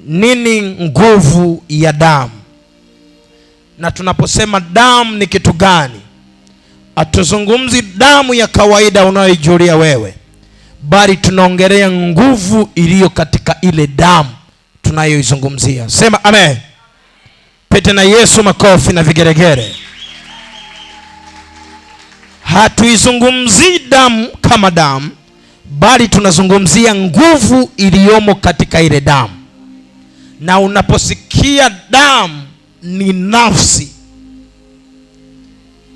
Nini nguvu ya damu? Na tunaposema damu ni kitu gani? Hatuzungumzi damu ya kawaida unayoijulia wewe, bali tunaongelea nguvu iliyo katika ile damu tunayoizungumzia. Sema amen. Pete na Yesu makofi na vigeregere. Hatuizungumzii damu kama damu, bali tunazungumzia nguvu iliyomo katika ile damu. Na unaposikia damu ni nafsi.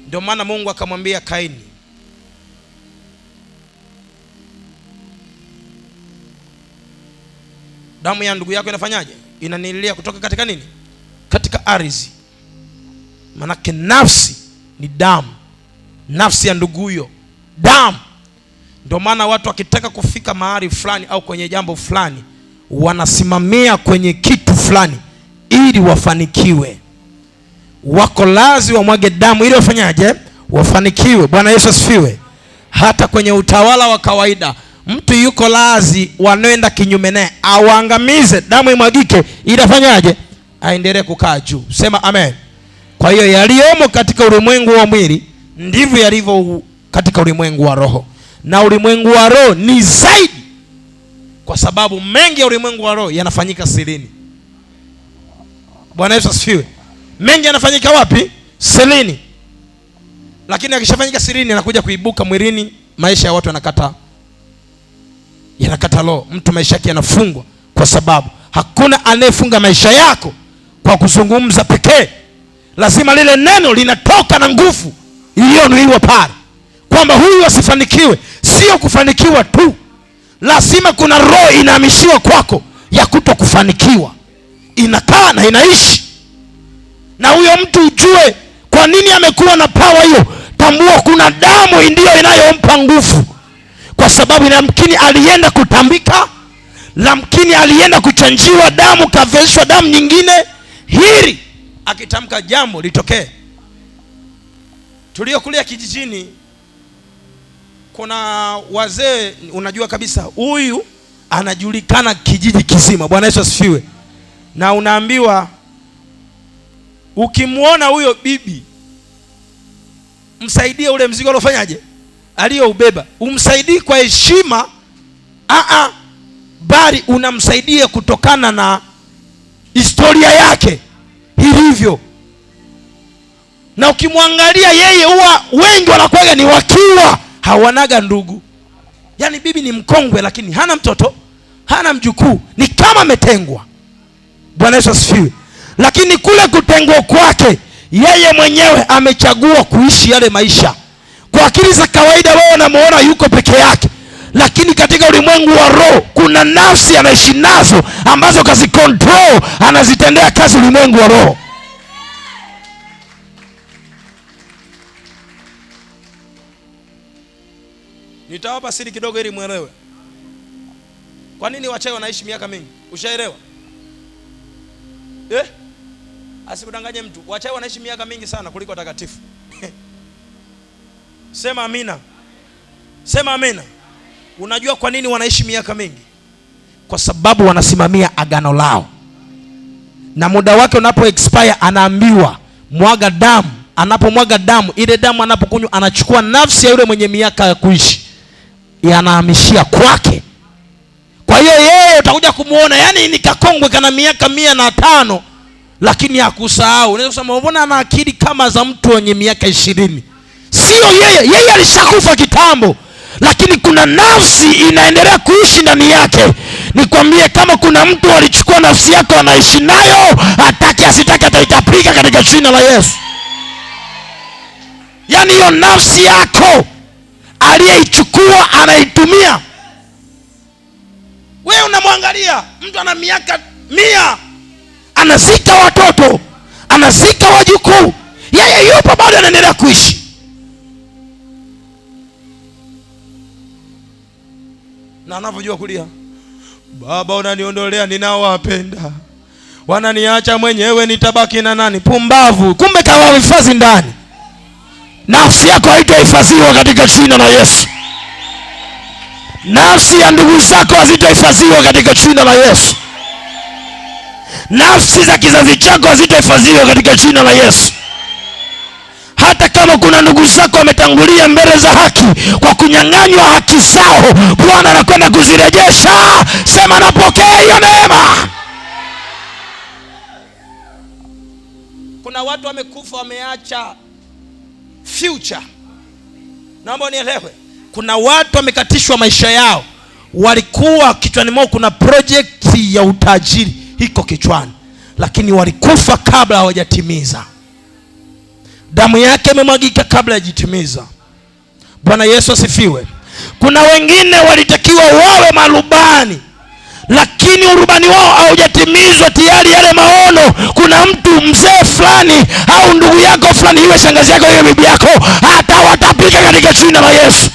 Ndio maana Mungu akamwambia Kaini, damu ya ndugu yako inafanyaje? Inanililia kutoka katika nini? Katika ardhi. Manake nafsi ni damu. Nafsi ya ndugu huyo damu. Ndio maana watu wakitaka kufika mahali fulani au kwenye jambo fulani, wanasimamia kwenye kitu fulani ili wafanikiwe. Wako lazima wamwage damu ili wafanyaje? Wafanikiwe. Bwana Yesu asifiwe. Hata kwenye utawala wa kawaida, mtu yuko lazi wanaenda kinyume naye awaangamize, damu imwagike ili afanyaje? Aendelee kukaa juu. Sema amen. Kwa hiyo yaliyomo katika ulimwengu wa mwili ndivyo yalivyo katika ulimwengu wa roho. Na ulimwengu wa roho ni zaidi, kwa sababu mengi ya ulimwengu wa roho yanafanyika sirini. Bwana Yesu asifiwe. Mengi yanafanyika wapi? Sirini. Lakini akishafanyika sirini anakuja kuibuka mwilini, maisha ya watu yanakata roho. Mtu maisha yake yanafungwa, kwa sababu hakuna anayefunga maisha yako kwa kuzungumza pekee. Lazima lile neno linatoka na nguvu iliyonuiwa pale, kwamba huyu asifanikiwe. Sio kufanikiwa tu, lazima kuna roho inahamishiwa kwako ya kutokufanikiwa, inakaa na inaishi na huyo mtu. Ujue kwa nini amekuwa na power hiyo. Tambua kuna damu ndiyo inayompa nguvu, kwa sababu yamkini alienda kutambika, lamkini alienda kuchanjiwa damu, kaveshwa damu nyingine, hili akitamka jambo litokee. Tuliokulia kijijini, kuna wazee unajua kabisa huyu anajulikana kijiji kizima. Bwana Yesu asifiwe. Na unaambiwa ukimuona huyo bibi, msaidie ule mzigo alofanyaje, aliyoubeba. Umsaidii kwa heshima, bali unamsaidia kutokana na historia yake ilivyo. Na ukimwangalia yeye, huwa wengi wanakuwa ni wakiwa hawanaga ndugu. Yaani bibi ni mkongwe lakini hana mtoto, hana mjukuu, ni kama ametengwa. Bwana Yesu asifiwe. Lakini kule kutengwa kwake, yeye mwenyewe amechagua kuishi yale maisha. Kwa akili za kawaida wewe unamuona yuko peke yake, lakini katika ulimwengu wa roho kuna nafsi anaishi nazo ambazo kazi control, anazitendea kazi ulimwengu wa roho. Nitawapa siri kidogo ili muelewe. Kwa nini wachawi wanaishi miaka mingi? Ushaelewa? Asikudanganye mtu. Wachawi wanaishi miaka mingi sana kuliko watakatifu. Sema amina. Sema amina. Unajua kwa nini wanaishi miaka mingi? Kwa sababu wanasimamia agano lao. Na muda wake unapo expire anaambiwa mwaga damu. Anapomwaga damu, ile damu anapokunywa anachukua nafsi ya yule mwenye miaka ya kuishi, yanahamishia kwake. Kwa hiyo yeye utakuja kumuona, yani ni kakongwe kana miaka 105, lakini hakusahau. Unaweza kusema mbona ana akili kama za mtu mwenye miaka 20? Sio yeye alishakufa kitambo, lakini kuna nafsi inaendelea kuishi ndani yake. Nikwambie, kama kuna mtu alichukua nafsi yako anaishi nayo, atake asitake ataitapika katika jina la Yesu. Yaani hiyo nafsi yako aliyeichukua anaitumia. Wewe unamwangalia mtu ana miaka 100, anazika watoto, anazika wajukuu, yeye yupo bado anaendelea kuishi. Na anavyojua kulia, Baba unaniondolea ninaowapenda, wananiacha mwenyewe, nitabaki na nani? Pumbavu. Kumbe kawahifadhi ndani. Nafsi yako haitahifadhiwa katika jina la Yesu. Nafsi ya ndugu zako hazitahifadhiwa katika jina la Yesu. nafsi za kizazi chako hazitahifadhiwa katika jina la Yesu. Hata kama kuna ndugu zako wametangulia mbele za haki kwa kunyang'anywa haki zao, Bwana anakwenda kuzirejesha. Sema napokea hiyo neema. Kuna watu wamekufa, wameacha future. Naomba unielewe. Kuna watu wamekatishwa maisha yao. Walikuwa kichwani mwao kuna project ya utajiri iko kichwani, lakini walikufa kabla hawajatimiza. Damu yake imemwagika kabla hajitimiza. Bwana Yesu asifiwe. Kuna wengine walitakiwa wawe marubani, lakini urubani wao haujatimizwa tayari yale maono. Kuna mtu mzee fulani au ndugu yako fulani, iwe shangazi yako iwe bibi yako, hata watapika katika jina la Yesu.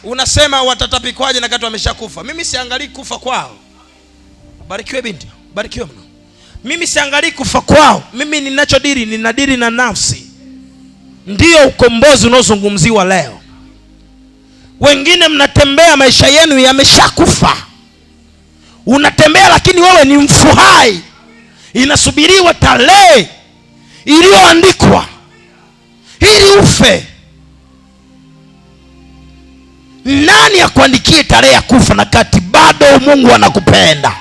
Unasema watatapikwaje na kati wameshakufa? Mimi siangalii kufa kwao. Barikiwe binti, barikiwe mno. Mimi siangalii kufa kwao. Mimi ninadiri na nafsi. Ndio ukombozi unaozungumziwa leo. Wengine mnatembea maisha yenu yameshakufa. Unatembea lakini wewe ni mfu hai. Inasubiriwa tarehe iliyoandikwa ili ufe. Nani akuandikie tarehe ya kufa na kati bado Mungu anakupenda?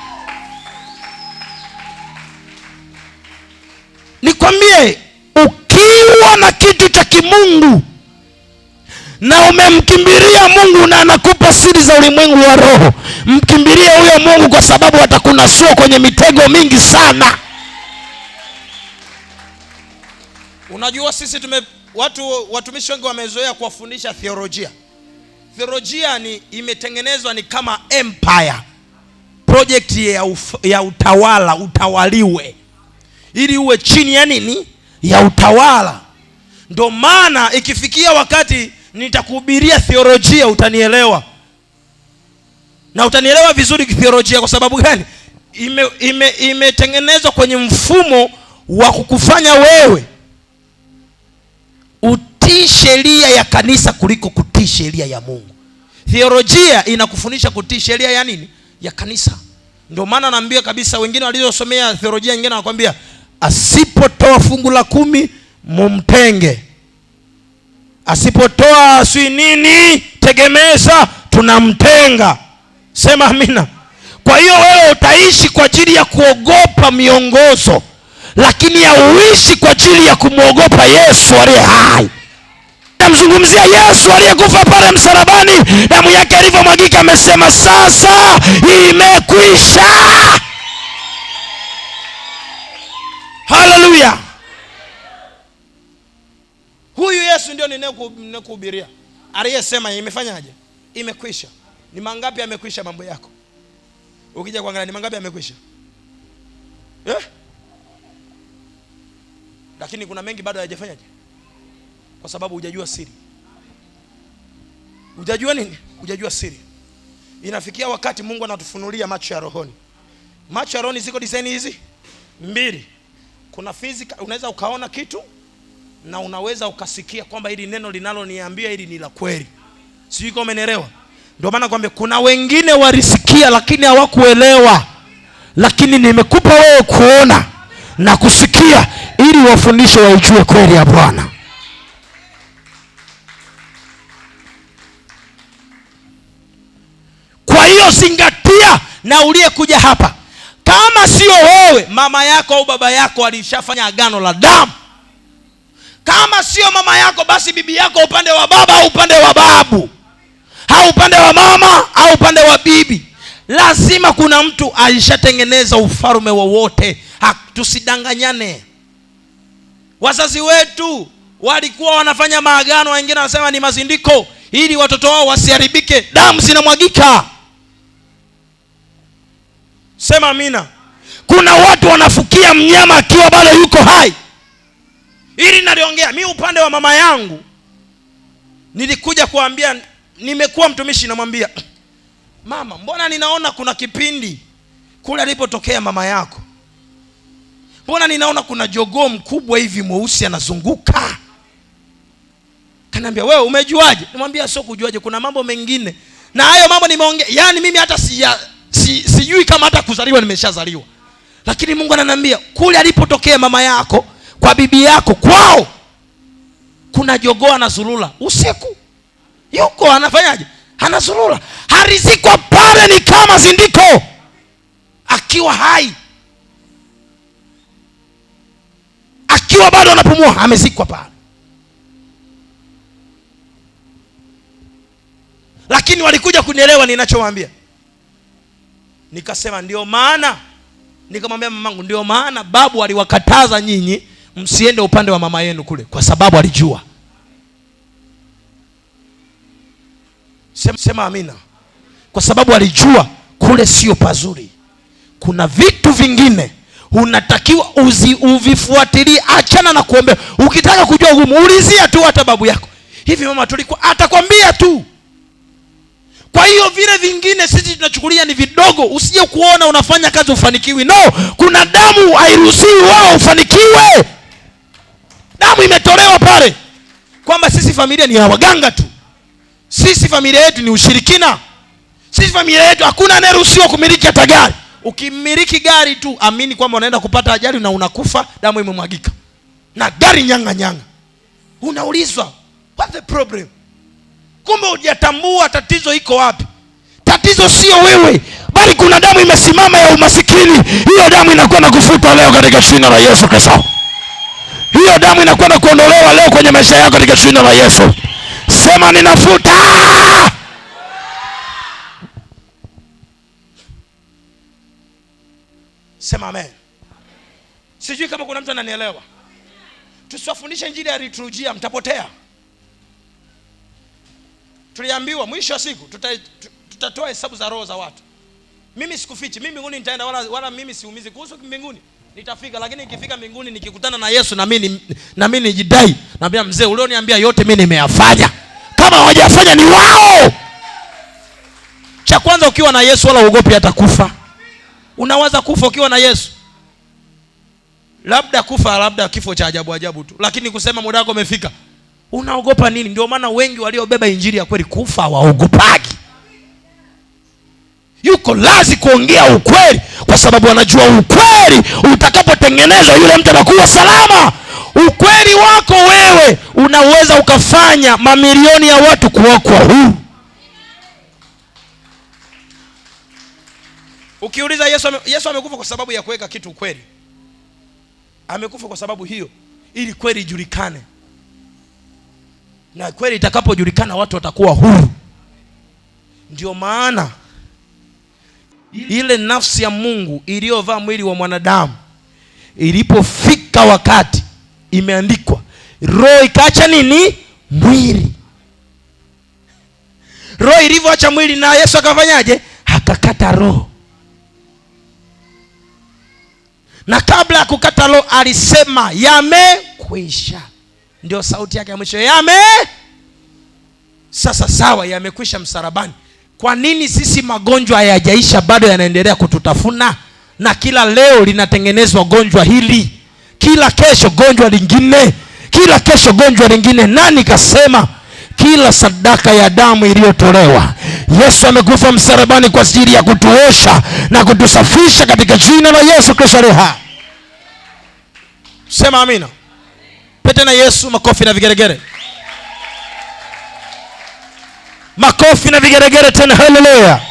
Nikwambie, ukiwa na kitu cha kimungu na umemkimbilia Mungu na anakupa siri za ulimwengu wa roho, mkimbilie huyo Mungu, kwa sababu atakunasua kwenye mitego mingi sana. Unajua sisi watumishi wengi wamezoea kuwafundisha theolojia. Theolojia imetengenezwa ni kama empire project ya utawala, utawaliwe ili uwe chini ya nini? Ya utawala. Ndio maana ikifikia wakati nitakuhubiria theolojia utanielewa. Na utanielewa vizuri theolojia. Kwa sababu gani? Imetengenezwa kwenye mfumo wa kukufanya wewe utii sheria ya kanisa kuliko kutii sheria ya Mungu. Theolojia inakufundisha kutii sheria ya nini? Ya kanisa. Ndio maana naambia kabisa, wengine walizosomea theolojia nyingine wanakuambia asipotoa fungu la 10 mumtenge. Asipotoa sui nini tegemeza, tunamtenga. Sema amina. Kwa hiyo wewe utaishi kwa ajili ya kuogopa miongozo, lakini hauishi kwa ajili ya kumwogopa Yesu aliye hai. Namzungumzia Yesu aliyekufa pale msalabani, damu yake ilivyomwagika, amesema sasa imekwisha. Haleluya. Huyu Yesu ndio ninayekuhubiria, aliyesema imefanyaje? Imekwisha. Ni mangapi amekwisha mambo yako? Ukija kuangalia ni mangapi amekwisha? Lakini kuna mengi bado hayajafanyaje? Kwa sababu hujajua siri. Hujajua nini? Hujajua siri. Inafikia wakati Mungu anatufunulia macho ya rohoni. Macho ya rohoni ziko design hizi mbili. Kuna physical, unaweza ukaona kitu na unaweza ukasikia kwamba hili neno linaloniambia hili ni la kweli. Sijui kama umeelewa. Ndio maana kwamba kuna wengine walisikia lakini hawakuelewa. Lakini nimekupa wewe kuona na kusikia ili wafundishe waijue kweli ya Bwana. Kwa hiyo zingatia na uliyekuja hapa. Kama sio wewe, mama yako au baba yako alishafanya agano la damu. Kama sio mama yako, basi bibi yako upande wa baba au upande wa babu, au upande wa mama au upande wa bibi. Lazima kuna mtu alishatengeneza ufalme wowote. Tusidanganyane. Wazazi wetu walikuwa wanafanya maagano, wengine wanasema ni mazindiko, ili watoto wao wasiharibike. Damu zinamwagika. Sema amina. Kuna watu wanafukia mnyama akiwa bado yuko hai. Ili naliongea mimi upande wa mama yangu. Nilikuja kuambia, nimekuwa mtumishi, namwambia mama, mbona ninaona kuna kipindi kule alipotokea mama yako, mbona ninaona kuna jogoo mkubwa hivi mweusi anazunguka? Kaniambia, wewe umejuaje? Nimwambia sio kujuaje, kuna mambo mengine na hayo mambo nimeongea. Yaani mimi hata sijui kama hata kuzaliwa nimeshazaliwa. Lakini Mungu ananiambia kule alipotokea mama yako, kwa bibi yako, kwao kuna jogoo anazurura usiku. Yuko anafanyaje? Anazurura. Harizikwa pale ni kama zindiko. Akiwa hai, akiwa bado anapumua, amezikwa pale. Lakini walikuja kunielewa ninachowaambia. Nikasema ndio maana, nikamwambia mamangu, ndio maana babu aliwakataza nyinyi msiende upande wa mama yenu kule, kwa sababu alijua. Sema amina. Kwa sababu alijua kule sio pazuri. Kuna vitu vingine unatakiwa uvifuatilie. Achana na kuombea. Ukitaka kujua ugumu, ulizia tu hata babu yako, hivi mama tulikuwa, atakwambia tu. Kwa hiyo vile vingine sisi tunachukulia ni vidogo. Usije kuona unafanya kazi ufanikiwi. No, kuna damu hairuhusiwi wao ufanikiwe. Damu imetolewa pale kwamba sisi familia ni ya waganga tu. Sisi familia yetu ni ushirikina. Sisi familia yetu hakuna anayeruhusiwa kumiliki hata gari. Ukimiliki gari tu, amini kwamba unaenda kupata ajali na unakufa, damu imemwagika. Na gari nyanga. Unaulizwa, what the problem? Kumbe hujatambua tatizo iko wapi. Tatizo sio wewe, bali kuna damu imesimama ya umasikini. Hiyo damu inakwenda kufuta leo katika jina la Yesu Kristo. Hiyo damu inakwenda kuondolewa leo kwenye maisha yako katika jina la Yesu. Sema ninafuta. Sema amen. Sijui kama kuna mtu ananielewa. Tusiwafundishe injili ya liturujia, mtapotea. Tuliambiwa mwisho wa siku tutatoa hesabu za roho za watu. Mimi sikufichi, mimi mbinguni nitaenda, wala mimi siumizi kuhusu mbinguni. Nitafika, lakini nikifika mbinguni nikikutana na Yesu na mimi nijidai, naambia mzee, ulioniambia yote mimi nimeyafanya. Kama hawajafanya ni wao. Cha kwanza, ukiwa na Yesu wala uogopi hata kufa. Unawaza kufa ukiwa na Yesu? Labda kufa, labda kifo cha ajabu tu. Lakini kusema muda wako umefika, unaogopa nini? Ndio maana wengi waliobeba injili ya kweli kufa hawaogopagi. Yuko lazi kuongea ukweli, kwa sababu anajua ukweli utakapotengenezwa yule mtu anakuwa salama. Ukweli wako wewe unaweza ukafanya mamilioni ya watu kuokoa huru. Ukiuliza Yesu amekufa kwa sababu ya kuweka kitu ukweli. Amekufa kwa sababu hiyo, ili kweli ijulikane. Na kweli itakapojulikana watu watakuwa huru. Ndio maana ile nafsi ya Mungu iliyovaa mwili wa mwanadamu, ilipofika wakati, imeandikwa, roho ikaacha nini? Mwili. Roho ilivyoacha mwili, na Yesu akafanyaje? Akakata roho. Na kabla ya kukata roho alisema yamekwisha. Ndio sauti yake ya mwisho, sasa sawa, yamekwisha msalabani. Kwa nini sisi magonjwa hayajaisha bado yanaendelea kututafuna? Na kila leo linatengenezwa gonjwa hili, kila kesho gonjwa lingine, kila kesho gonjwa lingine. Nani kasema? Kila sadaka ya damu iliyotolewa, Yesu amekufa msalabani kwa ajili ya kutuosha na kutusafisha katika jina la Yesu Kristo aliye hai. Sema amina. Pete na Yesu makofi na vigeregere. Makofi na vigeregere tena, haleluya.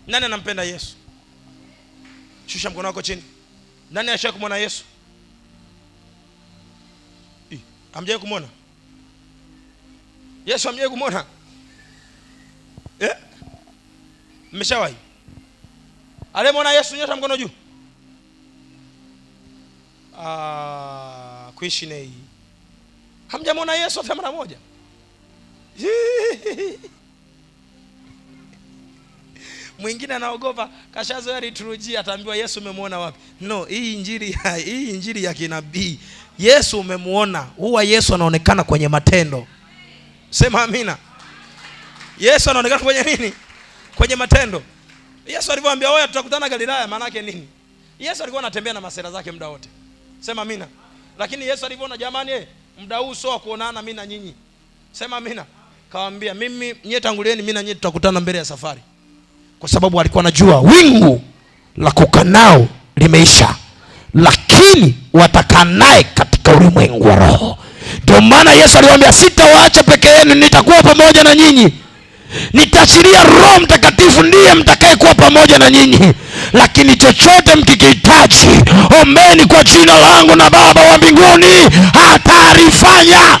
Nani anampenda Yesu? Shusha mkono wako chini. Nani ashaye kumwona Yesu? Hamjawahi kumwona Yesu? Hamjawahi kumwona? Mmeshawahi? Alemwona Yesu, nyosha mkono juu. Kuishi nei. Hamjamwona Yesu hata mara moja? Mwingine anaogopa, kashazoea liturujia, ataambiwa Yesu umemwona wapi? No, hii injili ya kinabii. Yesu umemuona, huwa Yesu anaonekana kwenye matendo. Sema amina. Yesu anaonekana kwenye nini? Kwenye matendo. Yesu alivyoambia wewe tutakutana Galilaya, maana yake nini? Yesu alikuwa anatembea na masera zake muda wote. Sema amina. Lakini Yesu alivyoona jamani, muda huu sio kuonana mimi na nyinyi. Sema amina. Akawaambia, mimi nyie tangulieni, mimi na nyie tutakutana mbele ya safari. Kwa sababu alikuwa anajua wingu la kukaa nao limeisha, lakini watakaa naye katika ulimwengu wa roho. Ndio maana Yesu aliwaambia, sitawaacha peke yenu, nitakuwa pamoja na nyinyi. Nitaachilia Roho Mtakatifu, ndiye mtakaye kuwa pamoja na nyinyi. Lakini chochote mkikihitaji, ombeni kwa jina langu, na Baba wa mbinguni atalifanya.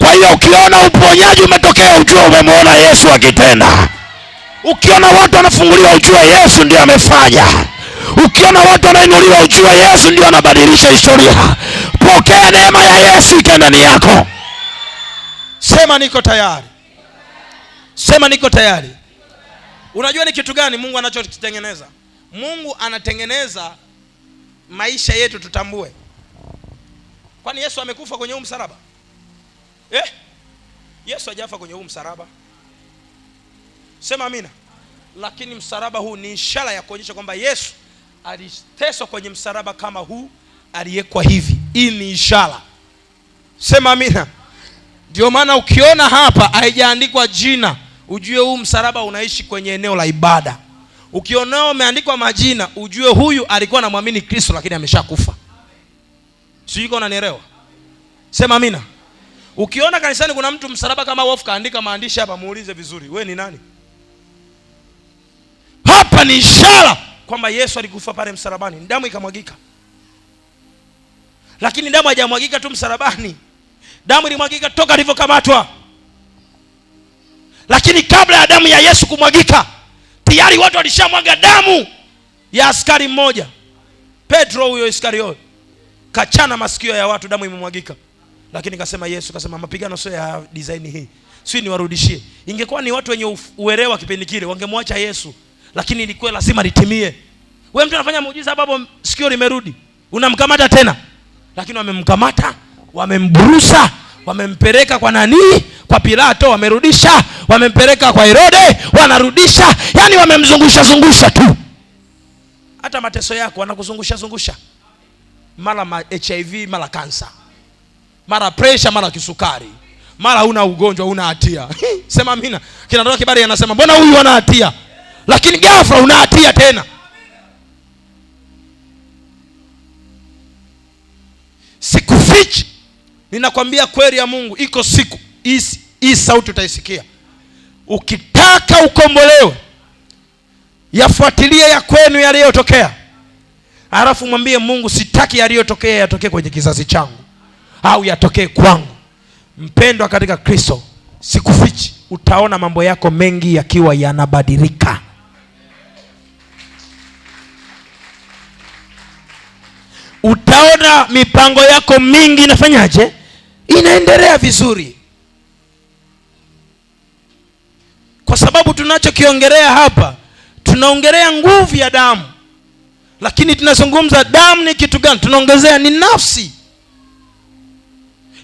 Kwa hiyo ukiona uponyaji umetokea, ujue umemwona Yesu akitenda. Ukiona watu wanafunguliwa, ujue Yesu ndiye amefanya. Ukiona watu wanainuliwa, ujue Yesu ndiye anabadilisha historia. Pokea neema ya Yesu ikae ndani yako. Sema niko tayari. Sema niko tayari. Unajua ni kitu gani Mungu anachokitengeneza? Mungu anatengeneza maisha yetu tutambue. Kwani Yesu amekufa kwenye huu msalaba? Yesu hajafa kwenye huu msalaba. Sema amina. Lakini msalaba huu ni ishara ya kuonyesha kwamba Yesu aliteswa kwenye msalaba kama huu, aliyekwa hivi. Hii ni ishara. Sema amina. Ndio maana ukiona hapa haijaandikwa jina, ujue huu msalaba unaishi kwenye eneo la ibada. Ukiona umeandikwa majina, ujue huyu alikuwa anamwamini Kristo lakini ameshakufa. Sio, uko unanielewa? Sema amina. Ukiona kanisani kuna mtu msalaba kama Wolf kaandika maandishi hapa, muulize vizuri, wewe ni nani? Hapa ni ishara kwamba Yesu alikufa pale msalabani, damu ikamwagika. Lakini damu haijamwagika tu msalabani. Damu ilimwagika toka alivyokamatwa. Lakini kabla ya damu ya Yesu kumwagika, tayari watu walishamwaga damu ya askari mmoja. Petro huyo Iskarioti kachana masikio ya watu, damu imemwagika. Lakini kasema Yesu, kasema mapigano sio ya design hii, sio niwarudishie. Ingekuwa ni watu wenye uelewa kipindi kile wangemwacha Yesu, lakini ilikuwa lazima litimie. Wewe mtu anafanya muujiza hapo, sikio limerudi, unamkamata tena. Lakini wamemkamata, wamemburusa, wamempeleka kwa nani? Kwa Pilato, wamerudisha, wamempeleka kwa Herode, wanarudisha. Yani wamemzungusha zungusha tu. Hata mateso yako wanakuzungusha zungusha. Mara HIV, mara kansa, mara pressure, mara kisukari, mara una ugonjwa, una hatia. Sema amina. Kinatoka kibali anasema, mbona huyu ana hatia? Lakini ghafla una hatia tena. Sikufichi, ninakwambia kweli ya Mungu, iko siku hii sauti utaisikia. Ukitaka ukombolewe, yafuatilie ya kwenu yaliyotokea. Alafu mwambie Mungu, sitaki yaliyotokea yatokee kwenye kizazi changu au yatokee kwangu. Mpendwa katika Kristo, sikufichi, utaona mambo yako mengi yakiwa yanabadilika. Utaona mipango yako mingi inafanyaje? Inaendelea vizuri. Kwa sababu tunachokiongelea hapa, tunaongelea nguvu ya damu. Lakini tunazungumza damu ni kitu gani? Tunaongezea ni nafsi.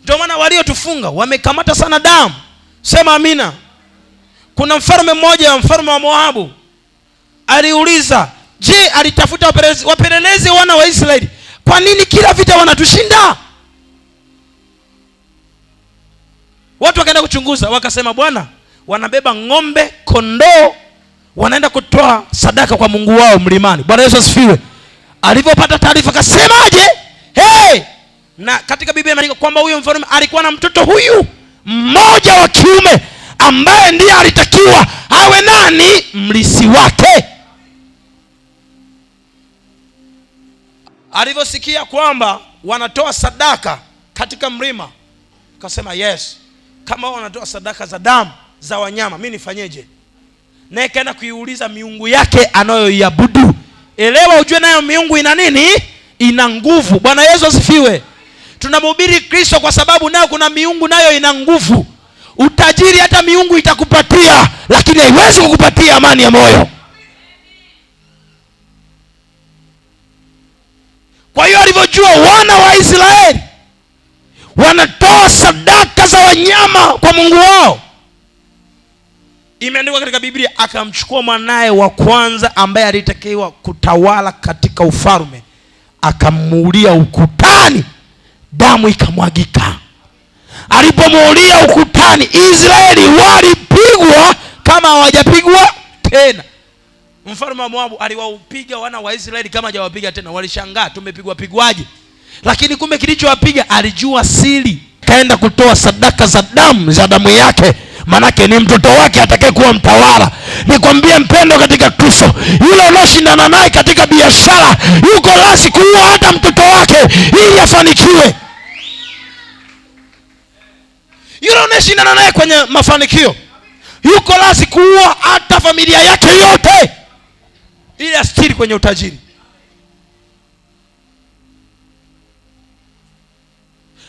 Ndio maana waliotufunga wamekamata sana damu. Sema amina. Kuna mfalme mmoja, mfalme wa Moabu, aliuliza, je, alitafuta wapelelezi wana wa Israeli, kwa nini kila vita wanatushinda? Watu wakaenda kuchunguza, wakasema, Bwana, wanabeba ng'ombe, kondoo, wanaenda kutoa sadaka kwa Mungu wao mlimani. Bwana Yesu asifiwe. Alipopata taarifa akasemaje? Na katika Biblia imeandikwa kwamba huyo mfalme alikuwa na mtoto huyu mmoja wa kiume ambaye ndiye alitakiwa awe nani? Mlisi wake. Alivyosikia kwamba wanatoa sadaka katika mlima, akasema, yes, kama wanatoa sadaka za damu za wanyama, mimi nifanyeje? Naye kaenda kuiuliza miungu yake anayoiabudu. Elewa, ujue nayo miungu ina nini? Ina nguvu. Bwana Yesu asifiwe. Tunamhubiri Kristo kwa sababu nayo kuna miungu nayo ina nguvu. Utajiri hata miungu itakupatia, lakini haiwezi kukupatia amani ya moyo. Kwa hiyo alivyojua wana wa Israeli wanatoa sadaka za wanyama kwa Mungu wao, imeandikwa katika Biblia, akamchukua mwanae wa kwanza ambaye alitakiwa kutawala katika ufalme, akamuulia ukutani, damu ikamwagika. alipomuulia ukutani, Israeli walipigwa kama hawajapigwa tena. Mfalme wa Moabu aliwaupiga wana wa Israeli kama hajawapiga tena. Walishangaa, tumepigwa pigwaje? Lakini kumbe kilichowapiga, alijua siri. Kaenda kutoa sadaka za damu yake, manake ni mtoto wake atakaye kuwa mtawala. Nikwambie mpendo katika Kristo, yule unaoshindana naye katika biashara yuko lazi kuua hata mtoto wake ili afanikiwe. Yule unashindana naye kwenye mafanikio yuko lazi kuua hata familia yake yote ili astiri kwenye utajiri.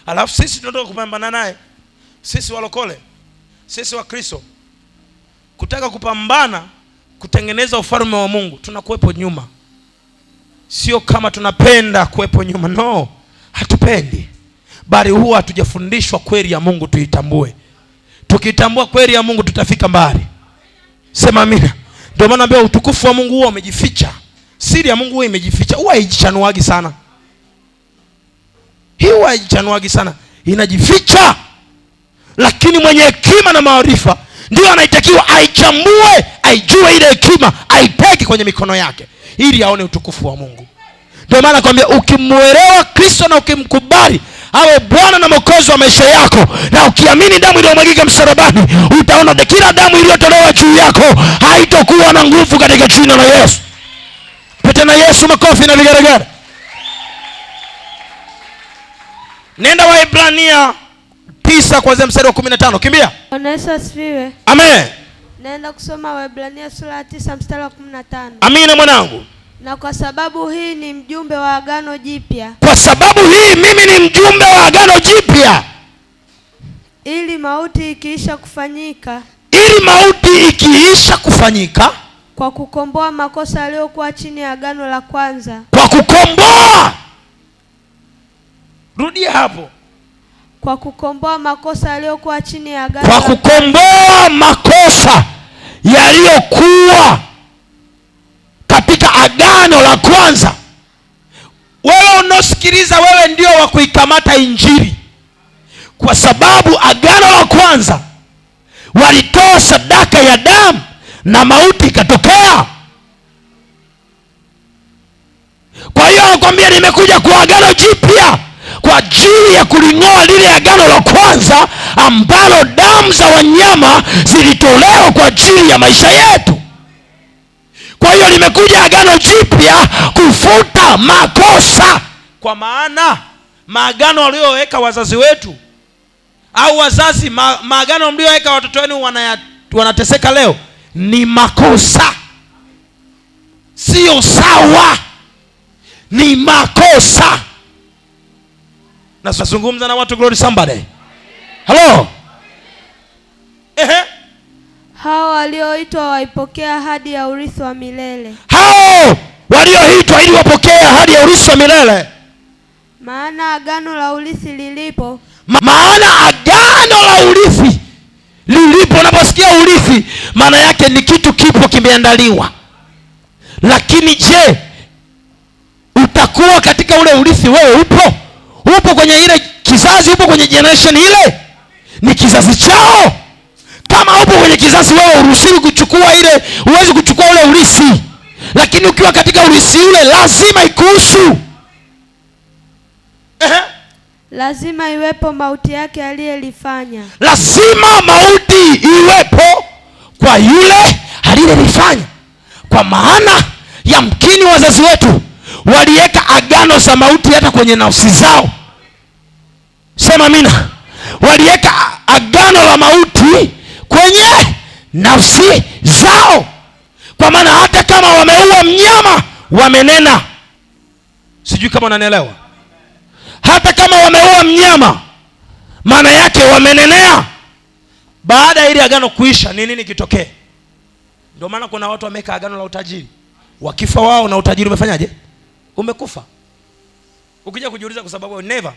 Alafu sisi tunataka kupambana naye, sisi walokole, sisi wa Kristo, kutaka kupambana kutengeneza ufalme wa Mungu, tunakuwepo nyuma. Sio kama tunapenda kuwepo nyuma, no, hatupendi, bali huwa hatujafundishwa kweli ya Mungu tuitambue. Tukitambua kweli ya Mungu tutafika mbali. Sema amina. Ndio maana naambia utukufu wa Mungu huwa umejificha. Siri ya Mungu huwa imejificha. Huwa haijichanuagi sana. Hii huwa haijichanuagi sana, inajificha. Lakini mwenye hekima na maarifa ndio anaitakiwa aichambue, aijue ile hekima, aipeke kwenye mikono yake ili aone utukufu wa Mungu. Ndio maana nakwambia ukimuelewa Kristo na ukimkubali awe Bwana na Mwokozi wa maisha yako, na ukiamini damu iliyomwagika msalabani, utaona kila damu iliyotolewa juu yako haitokuwa na nguvu katika jina la Yesu. Pete na Yesu makofi na vigeregere. Nenda Waebrania 9 kuanzia mstari wa 15. Kimbia. Bwana Yesu asifiwe. Amen. Naenda kusoma Waebrania sura ya 9 mstari wa 15. Amina mwanangu. Na kwa sababu hii ni mjumbe wa agano jipya. Kwa sababu hii mimi ni mjumbe wa agano jipya. Ili mauti ikiisha kufanyika. Ili mauti ikiisha kufanyika. Kwa kukomboa makosa yaliyokuwa chini ya agano la kwanza. Kwa kukomboa. Rudia hapo. Kwa kukomboa makosa yaliyokuwa chini ya agano. Kwa kukomboa makosa yaliyokuwa katika agano la kwanza. Wewe unasikiliza, wewe ndio wa kuikamata injili. Kwa sababu agano la kwanza walitoa sadaka ya damu na mauti ikatokea. Kwa hiyo anakuambia nimekuja kwa agano jipya kwa ajili ya kuling'oa lile agano la kwanza ambalo damu za wanyama zilitolewa kwa ajili ya maisha yetu. Kwa hiyo limekuja agano jipya kufuta makosa. Kwa maana maagano walioweka wazazi wetu au wazazi, maagano mlioweka watoto wenu wanateseka leo ni makosa. Sio sawa, ni makosa. Nazungumza na watu, glory somebody. Hello. Hao walioitwa waipokea ahadi ya urithi wa milele. Hao walioitwa ili wapokee ahadi ya urithi wa milele. Maana agano la urithi lilipo. Maana agano la urithi lilipo. Unaposikia urithi, maana yake ni kitu kipo kimeandaliwa. Lakini je, utakuwa katika ule urithi? Wewe upo kwenye ile kizazi? Upo kwenye generation ile? Ni kizazi chao. Kama upo kwenye kizazi, wewe uruhusiwi kuchukua ile, uwezi kuchukua ule urithi. Lakini ukiwa katika urithi ule, lazima ikuhusu. Lazima iwepo mauti yake aliyelifanya. Lazima mauti iwepo kwa yule aliyelifanya. Kwa maana yamkini wazazi wetu waliweka agano za mauti hata kwenye nafsi zao. Sema amina. Waliweka agano la mauti kwenye nafsi zao. Kwa maana hata kama wameua mnyama, wamenena. Sijui kama unanielewa. Hata kama wameua mnyama, maana yake wamenenea. Baada ya ile agano kuisha, ni nini kitokee? Ndio maana kuna watu wameka agano la utajiri, wakifa wao na utajiri umefanyaje? Umekufa. Ukija kujiuliza, kwa sababu never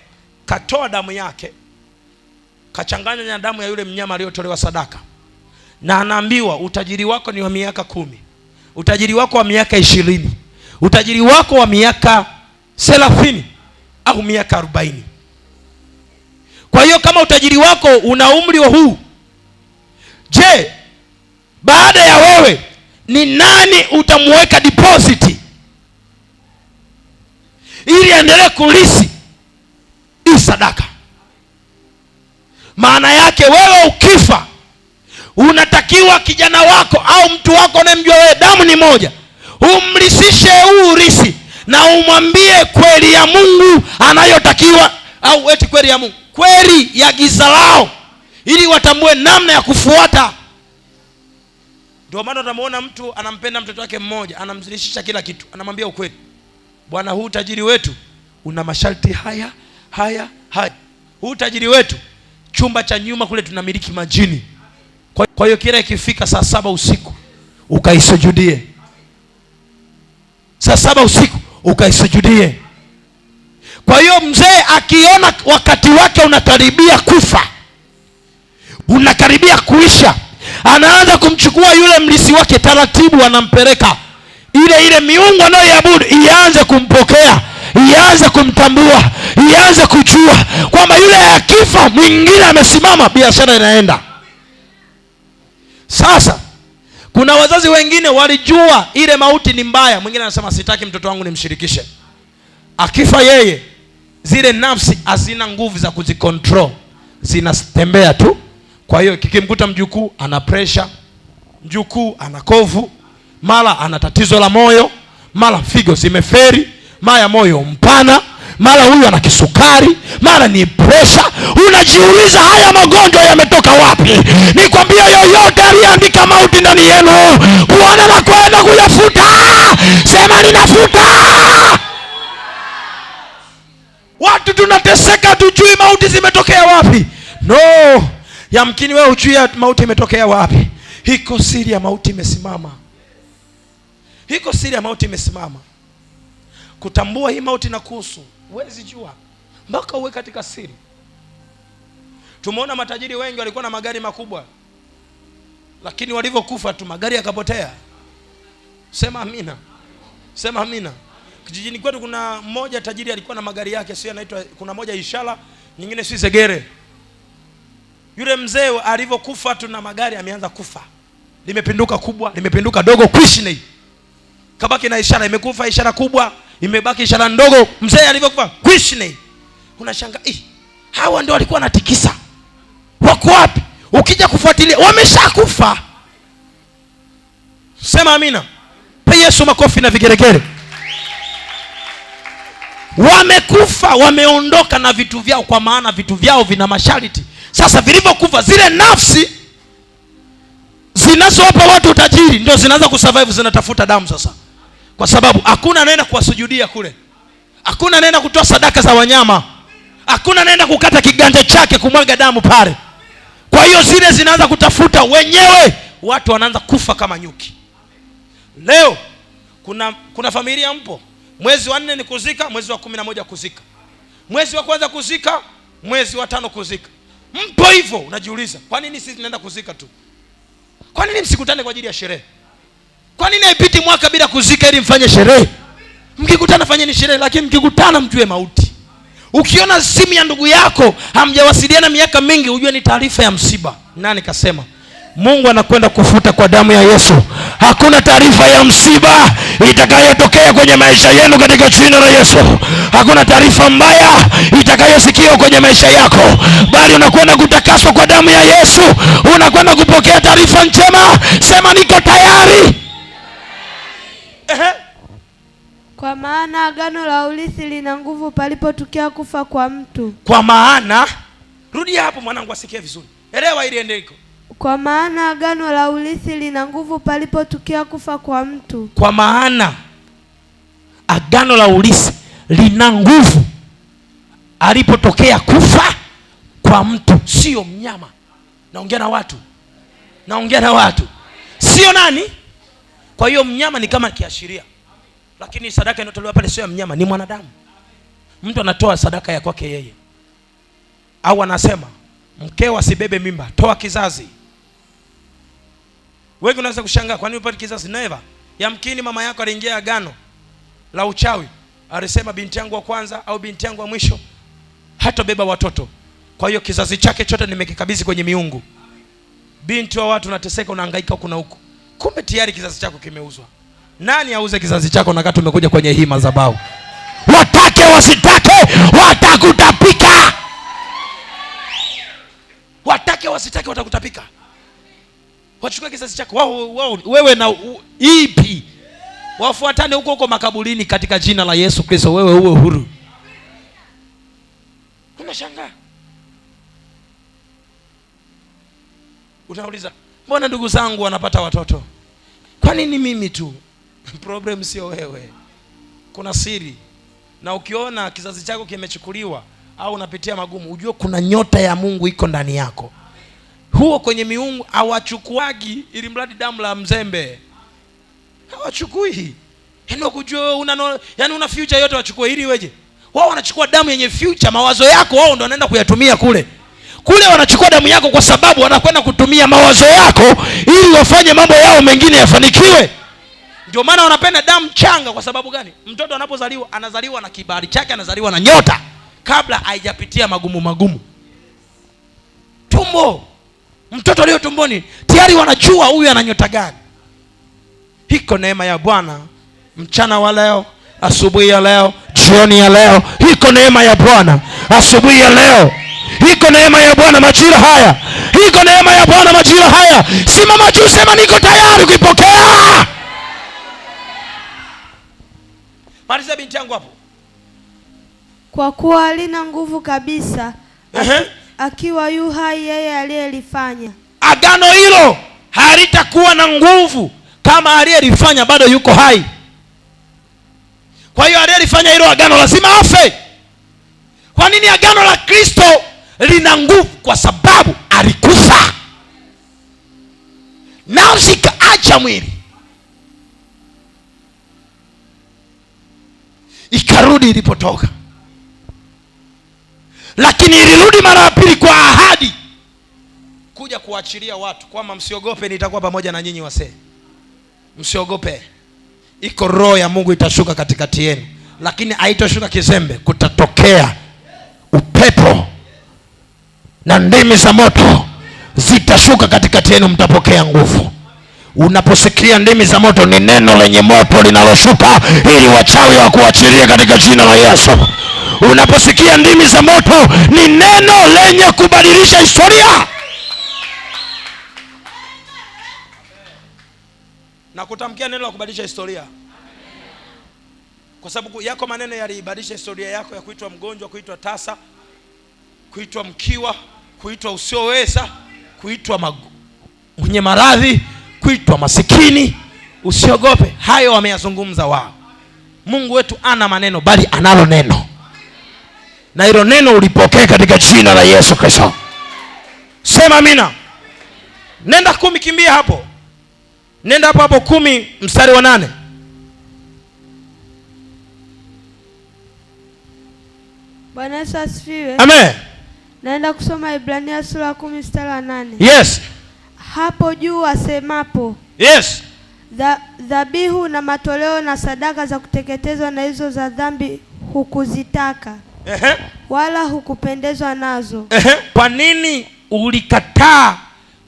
katoa damu yake, kachanganya na damu ya yule mnyama aliyotolewa sadaka, na anaambiwa utajiri wako ni wa miaka 10, utajiri wako wa miaka 20, utajiri wako wa miaka 30 au miaka 40. Kwa hiyo kama utajiri wako una umri wa huu, je, baada ya wewe ni nani utamweka deposit ili aendelee kulisi hii sadaka? Maana yake wewe ukifa, unatakiwa kijana wako au mtu wako unayemjua wewe, damu ni moja, umlisishe huu urisi na umwambie kweli ya Mungu anayotakiwa, au eti kweli ya Mungu, kweli ya giza lao, ili watambue namna ya kufuata. Ndio maana utamuona mtu anampenda mtoto wake mmoja, anamzilishisha kila kitu, anamwambia ukweli, bwana, huu tajiri wetu una masharti haya haya haya. Huu tajiri wetu, chumba cha nyuma kule tunamiliki majini. Kwa hiyo kila ikifika saa 7 usiku ukaisujudie. Saa 7 usiku ukaisujudie. Kwa hiyo mzee akiona wakati wake unakaribia kufa, unakaribia kuisha, anaanza kumchukua yule mlisi wake taratibu, anampeleka ile miungu anayoiabudu ianze kumpokea, ianze kumtambua, ianze kujua kwamba yule akifa mwingine amesimama, biashara inaenda. Sasa kuna wazazi wengine walijua ile mauti ni mbaya. Mwingine anasema sitaki mtoto wangu nimshirikishe. Akifa yeye, zile nafsi hazina nguvu za kuzicontrol, zinatembea tu. Kwa hiyo kikimkuta mjukuu ana pressure, mjukuu ana kovu, mara ana tatizo la moyo, mara figo zimeferi, mara moyo mpana, mara huyu ana kisukari, mara ni pressure. Unajiuliza haya magonjwa yametoka wapi? Nikwambia yoyote aliandika mauti ndani yenu, Bwana anakwenda kuyafuta. Sema ninafuta. Watu tunateseka, tujui mauti zimetokea wapi. No, yamkini wewe hujui mauti imetokea wapi. Hiko siri ya mauti imesimama. Hiko siri ya mauti imesimama. Kutambua hii mauti na kuhusu, huwezi jua mpaka uwe katika siri. Tumeona matajiri wengi walikuwa na magari makubwa, lakini walivyokufa tu magari yakapotea. Sema amina. Sema amina. Kijijini kwetu kuna mmoja tajiri alikuwa na magari yake, sio anaitwa, kuna moja Ishala, nyingine si Zegere. Yule mzee alivyokufa tu na magari ameanza kufa. Limepinduka kubwa, limepinduka dogo, Krishna. Kabaki na ishara, imekufa ishara kubwa, imebaki ishara ndogo. Mzee alivyokufa, Krishna. Unashangaa, hawa ndio walikuwa wanatikisa. Wako wapi? Ukija kufuatilia wameshakufa. Sema amina. Pe Yesu makofi na vigeregere. Wamekufa, wameondoka na vitu vyao, kwa maana vitu vyao vina masharti. Sasa vilivyokufa, zile nafsi zinazowapa watu utajiri ndio zinaanza kusurvive, zinatafuta damu sasa. Kwa sababu hakuna anaenda kuwasujudia kule, hakuna anaenda kutoa sadaka za wanyama, hakuna anaenda kukata kiganja chake kumwaga damu pale. Kwa hiyo zile zinaanza kutafuta wenyewe, watu wanaanza kufa kama nyuki. Leo kuna familia mpo, mwezi wa 4 ni kuzika, mwezi wa 11 kuzika, mwezi wa kwanza kuzika, mwezi wa 5 kuzika. Mpo hivyo, unajiuliza kwa nini sisi tunaenda kuzika tu? Kwa nini msikutane kwa ajili ya sherehe? Kwa nini haipiti mwaka bila kuzika ili mfanye sherehe? Mkikutana fanyeni sherehe, lakini mkikutana mjue mauti. Ukiona simu ya ndugu yako hamjawasiliana miaka mingi, ujue ni taarifa ya msiba. Nani kasema? Mungu anakwenda kufuta kwa damu ya Yesu. Hakuna taarifa ya msiba itakayotokea kwenye maisha yenu katika jina la Yesu. Hakuna taarifa mbaya itakayosikia kwenye maisha yako, bali unakwenda kutakaswa kwa damu ya Yesu. Unakwenda kupokea taarifa njema. Sema niko tayari. Kwa maana agano la urithi lina nguvu palipotukia kufa kwa mtu. Kwa maana, rudia hapo mwanangu asikie vizuri. Elewa ili endeko. Kwa maana agano la urithi lina nguvu palipotukia kufa kwa mtu. Kwa maana agano la urithi lina nguvu alipotokea kufa kwa mtu, sio mnyama. Naongea na watu. Sio nani? Kwa hiyo mnyama ni kama kiashiria, lakini sadaka inayotolewa pale sio ya mnyama, ni mwanadamu. Mtu anatoa sadaka ya kwake yeye. Au anasema mkeo asibebe mimba, toa kizazi. Wewe unaweza kushangaa kwa nini upate kizazi? Never. Yamkini mama yako aliingia agano la uchawi, alisema binti yangu wa kwanza au binti yangu wa mwisho hatabeba watoto. Kwa hiyo kizazi chake chote nimekikabidhi kwenye miungu. Binti wa watu unateseka, unahangaika huku na huku, kumbe tayari kizazi chako kimeuzwa. Nani auze kizazi chako na kati umekuja kwenye hii madhabahu? Watake wasitake watakutapika. Watake wasitake watakutapika. Wachukue kizazi chako wao wewe na ipi, wafuatane huko huko makaburini katika jina la Yesu Kristo, wewe uwe huru. Unashangaa, unauliza mbona ndugu zangu wanapata watoto, kwa nini mimi tu? Problem sio wewe, kuna siri. Na ukiona kizazi chako kimechukuliwa au unapitia magumu, ujue kuna nyota ya Mungu iko ndani yako. Huo kwenye miungu hawachukuagi ili mradi damu la mzembe, hawachukui. Yaani ukujua una future yote wachukue ili weje. Wao wanachukua damu yenye future, mawazo yako wao ndio wanaenda kuyatumia kule. Kule wanachukua damu yako kwa sababu wanakwenda kutumia mawazo yako ili wafanye mambo yao mengine yafanikiwe. Ndio maana wanapenda damu changa. Kwa sababu gani? Mtoto anapozaliwa anazaliwa na kibali chake, anazaliwa na nyota kabla haijapitia magumu. Tumbo, mtoto aliyo tumboni tayari wanajua huyu ana nyota gani. Hiko neema ya Bwana mchana wa leo, asubuhi ya leo, jioni ya leo. Hiko neema ya Bwana asubuhi ya leo. Hiko neema ya Bwana majira haya. Hiko neema ya Bwana majira haya. Simama juu, sema niko tayari kuipokea. Maliza binti yangu hapo. Kwa kuwa halina nguvu kabisa, akiwa yu hai yeye aliyelifanya. Agano hilo halitakuwa na nguvu kama aliyelifanya bado yuko hai. Kwa hiyo aliyelifanya hilo agano lazima afe. Kwa nini agano la Kristo lina nguvu? Kwa sababu alikufa, nafsi ikaacha mwili, ikarudi ilipotoka, lakini ilirudi mara ya pili kwa ahadi, kuja kuachilia watu kwamba msiogope, nitakuwa pamoja na nyinyi wasee. Msiogope, iko roho ya Mungu itashuka katikati yenu, lakini haitoshuka kizembe. Kutatokea upepo na ndimi za moto zitashuka katikati yenu, mtapokea nguvu. Unaposikia ndimi za moto, ni neno lenye moto linaloshuka ili wachawi wa kuachilia katika jina la Yesu. Unaposikia ndimi za moto, ni neno lenye kubadilisha historia. Na kutamkia neno la kubadilisha historia. Kwa sababu yako maneno yalibadilisha historia yako ya kuitwa mgonjwa, kuitwa tasa, kuitwa mkiwa, kuitwa usioweza, kuitwa mwenye maradhi, kuitwa masikini. Usiogope, hayo wameyazungumza wao. Mungu wetu ana maneno, bali analo neno, na hilo neno ulipokea katika jina la Yesu Kristo. Sema amina. Nenda 10, kimbia hapo. Nenda hapo 10 mstari wa 8. Bwana Yesu asifiwe. Amen. Naenda kusoma Ibrania sura ya 10 mstari wa 8. Yes. Hapo juu asemapo, yes, dhabihu na matoleo na sadaka za kuteketezwa na hizo za dhambi hukuzitaka, wala hukupendezwa nazo. Kwa nini ulikataa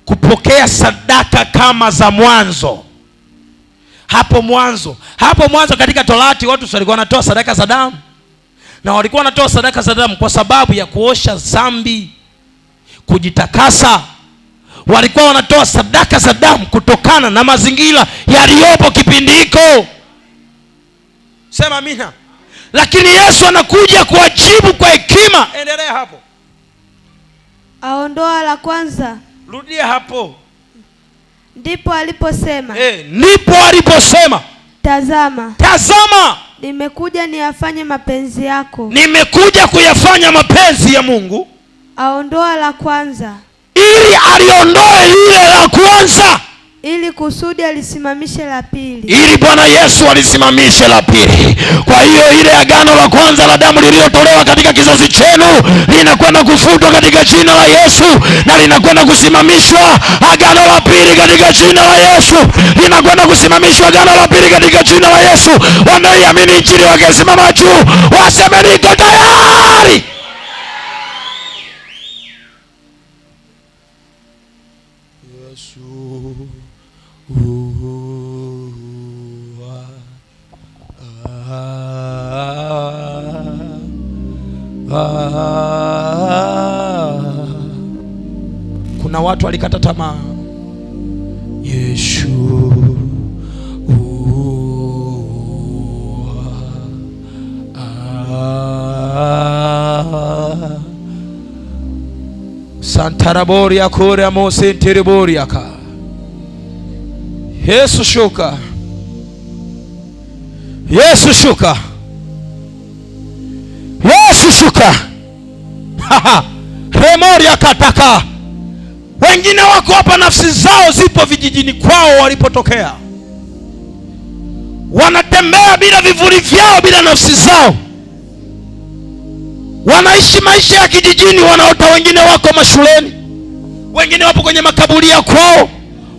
kupokea sadaka kama za mwanzo? Hapo mwanzo katika Torati watu walikuwa wanatoa sadaka za damu, na walikuwa wanatoa sadaka za damu kwa sababu ya kuosha dhambi, kujitakasa. Walikuwa wanatoa sadaka za damu kutokana na mazingira yaliyopo kipindi hiko. Sema amina. Lakini Yesu anakuja kuwajibu kwa hekima. Endelea hapo. Aondoa la kwanza. Rudia hapo. Ndipo aliposema. Ndipo aliposema. Tazama. Tazama. Nimekuja niyafanye mapenzi yako. Nimekuja kuyafanya mapenzi ya Mungu. Aondoa la kwanza. Ili aliondoe lile la kwanza, ili kusudi alisimamishe la pili. Ili Bwana Yesu alisimamishe la pili. Kwa hiyo ile agano la kwanza la damu lililotolewa katika kizazi chenu linakwenda kufutwa katika jina la Yesu, na linakwenda kusimamishwa agano la pili katika jina la Yesu. Linakwenda kusimamishwa agano la pili katika jina la Yesu. Wanaoamini injili wakisimama juu waseme niko tayari. Kuna watu walikata tamaa. Yesu Santaraboria korea mose tereboria ka. Yesu shuka. Yesu shuka. Yesu shuka. Remoria kataka. Wengine wako hapa, nafsi zao zipo vijijini kwao walipotokea, wanatembea bila vivuli vyao, bila nafsi zao, wanaishi maisha ya kijijini, wanaota wengine wako mashuleni, wengine wapo kwenye makaburi ya kwao,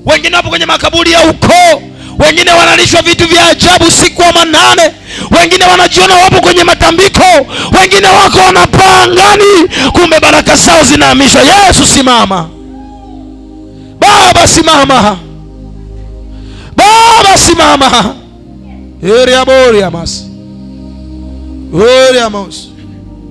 wengine wapo kwenye makaburi ya ukoo, wengine wanalishwa vitu vya ajabu siku wa manane, wengine wanajiona wapo kwenye matambiko, wengine wako wanapaa angani, kumbe baraka zao zinahamishwa. Yesu simama. Baba simama. Baba simama. Eri abori amas. Eri amos.